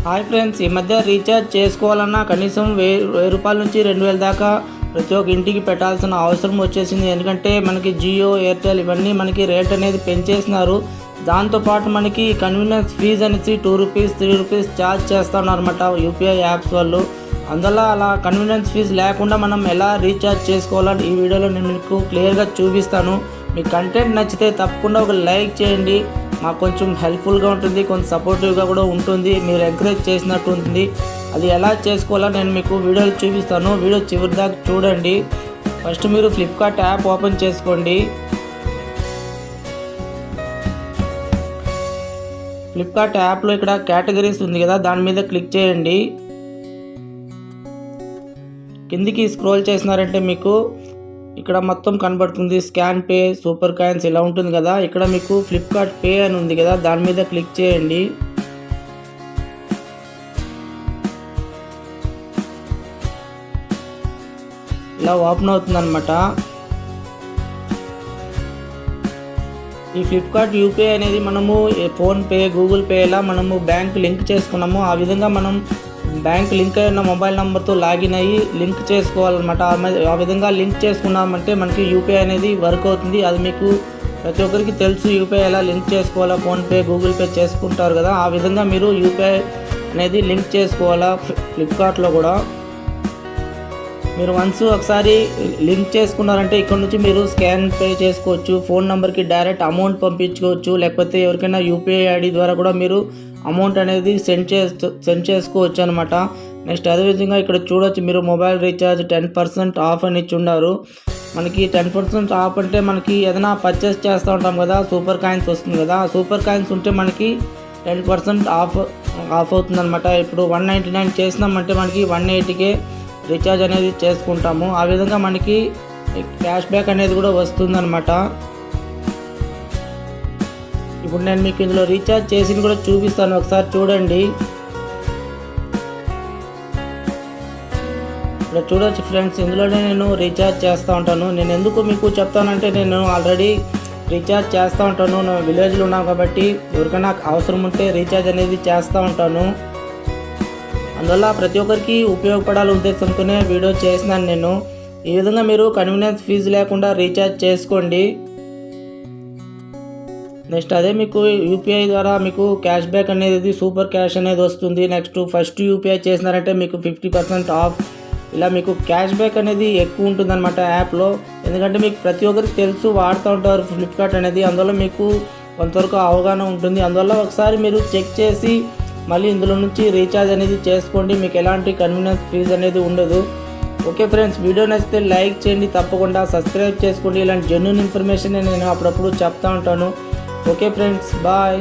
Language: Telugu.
హాయ్ ఫ్రెండ్స్, ఈ మధ్య రీఛార్జ్ చేసుకోవాలన్నా కనీసం 1000 రూపాయల నుంచి 2000 దాకా ప్రతి ఒక్క ఇంటికి పెట్టాల్సిన అవసరం వచ్చేసింది. ఎందుకంటే మనకి జియో, ఎయిర్టెల్ ఇవన్నీ మనకి రేట్ అనేది పెంచేసినారు. దాంతోపాటు మనకి కన్వీనియన్స్ ఫీజ్ అనేసి 2 రూపీస్ 3 రూపీస్ ఛార్జ్ చేస్తున్నారు అనమాట యూపీఐ యాప్స్ వాళ్ళు. అందువల్ల అలా కన్వీనియన్స్ ఫీజ్ లేకుండా మనం ఎలా రీఛార్జ్ చేసుకోవాలని ఈ వీడియోలో నేను మీకు క్లియర్గా చూపిస్తాను. మీ కంటెంట్ నచ్చితే తప్పకుండా ఒక లైక్ చేయండి. మాకు కొంచెం హెల్ప్ఫుల్గా ఉంటుంది, కొంచెం సపోర్టివ్గా కూడా ఉంటుంది, మీరు ఎంకరేజ్ చేసినట్టు ఉంటుంది. అది ఎలా చేసుకోవాలో నేను మీకు వీడియోలో చూపిస్తాను. వీడియో చివరి దాకా చూడండి. ఫస్ట్ మీరు ఫ్లిప్కార్ట్ యాప్ ఓపెన్ చేసుకోండి. ఫ్లిప్కార్ట్ యాప్లో ఇక్కడ కేటగిరీస్ ఉంది కదా, దాని మీద క్లిక్ చేయండి. కిందికి స్క్రోల్ చేసినారంటే మీకు ఇక్కడ మొత్తం కనబడుతుంది. స్కాన్ పే, సూపర్ కాయిన్స్ ఇలా ఉంటుంది కదా. ఇక్కడ మీకు ఫ్లిప్కార్ట్ పే అని ఉంది కదా, దాని మీద క్లిక్ చేయండి. ఇలా ఓపెన్ అవుతుంది అనమాట. ఈ ఫ్లిప్కార్ట్ యూపీఐ అనేది మనము ఫోన్పే, గూగుల్ పే ఇలా మనము బ్యాంక్ లింక్ చేసుకున్నాము. ఆ విధంగా మనం బ్యాంక్ లింక్ అయిన మొబైల్ నెంబర్తో లాగిన్ అయ్యి లింక్ చేసుకోవాలన్నమాట. ఆ విధంగా లింక్ చేసుకున్నామంటే మనకి యూపీఐ అనేది వర్క్ అవుతుంది. అది మీకు ప్రతి ఒక్కరికి తెలుసు, యూపీఐ ఎలా లింక్ చేసుకోవాలా, ఫోన్పే, గూగుల్ పే చేసుకుంటారు కదా. ఆ విధంగా మీరు యూపీఐ అనేది లింక్ చేసుకోవాలా. ఫ్లిప్కార్ట్లో కూడా మీరు ఒకసారి లింక్ చేసుకున్నారంటే ఇక్కడ నుంచి మీరు స్కాన్ పే చేసుకోవచ్చు, ఫోన్ నెంబర్కి డైరెక్ట్ అమౌంట్ పంపించుకోవచ్చు, లేకపోతే ఎవరికైనా యూపీఐ ఐడి ద్వారా కూడా మీరు అమౌంట్ అనేది సెండ్ చేసుకోవచ్చు అనమాట. నెక్స్ట్ అదేవిధంగా ఇక్కడ చూడవచ్చు మీరు మొబైల్ రీఛార్జ్ 10% ఆఫ్ అని ఇచ్చి ఉన్నారు. మనకి 10% ఆఫ్ అంటే మనకి ఏదైనా పర్చేస్ చేస్తూ ఉంటాం కదా, సూపర్ కాయిన్స్ వస్తుంది కదా. సూపర్ కాయిన్స్ ఉంటే మనకి 10% ఆఫ్ అవుతుంది అనమాట. ఇప్పుడు 199 చేసినామంటే మనకి 180కే రీఛార్జ్ అనేది చేసుకుంటాము. ఆ విధంగా మనకి క్యాష్ బ్యాక్ అనేది కూడా వస్తుందన్నమాట. ఇప్పుడు నేను మీకు ఇందులో రీఛార్జ్ చేసి కూడా చూపిస్తాను, ఒకసారి చూడండి. ఇక్కడ చూడవచ్చు ఫ్రెండ్స్, ఇందులోనే నేను రీఛార్జ్ చేస్తూ ఉంటాను. నేను ఎందుకు మీకు చెప్తానంటే నేను ఆల్రెడీ రీఛార్జ్ చేస్తూ ఉంటాను. నేను విలేజ్లో ఉన్నాను కాబట్టి ఎవరికైనా అవసరం ఉంటే రీఛార్జ్ అనేది చేస్తూ ఉంటాను. అందువల్ల ప్రతి ఒక్కరికి ఉపయోగపడాల ఉద్దేశంతోనే వీడియో చేసినాను నేను. ఈ విధంగా మీరు కన్వీనియన్స్ ఫీజు లేకుండా రీఛార్జ్ చేసుకోండి. నెక్స్ట్ అదే మీకు యూపీఐ ద్వారా మీకు క్యాష్ బ్యాక్ అనేది, సూపర్ క్యాష్ అనేది వస్తుంది. నెక్స్ట్ ఫస్ట్ యూపీఐ చేసినారంటే మీకు 50% ఆఫ్, ఇలా మీకు క్యాష్ బ్యాక్ అనేది ఎక్కువ ఉంటుందన్నమాట యాప్లో. ఎందుకంటే మీకు ప్రతి ఒక్కరికి తెలుసు, వాడుతూ ఉంటారు ఫ్లిప్కార్ట్ అనేది. అందువల్ల మీకు కొంతవరకు అవగాహన ఉంటుంది. అందువల్ల ఒకసారి మీరు చెక్ చేసి మళ్ళీ ఇందులో నుంచి రీఛార్జ్ అనేది చేసుకోండి. మీకు ఎలాంటి కన్వీనియన్స్ ఫీజ్ అనేది ఉండదు. ఓకే ఫ్రెండ్స్, వీడియో నచ్చితే లైక్ చేయండి, తప్పకుండా సబ్స్క్రైబ్ చేసుకోండి. ఇలాంటి జెన్యూన్ ఇన్ఫర్మేషన్ నేను అప్పుడప్పుడు చెప్తా ఉంటాను. Okay friends, bye.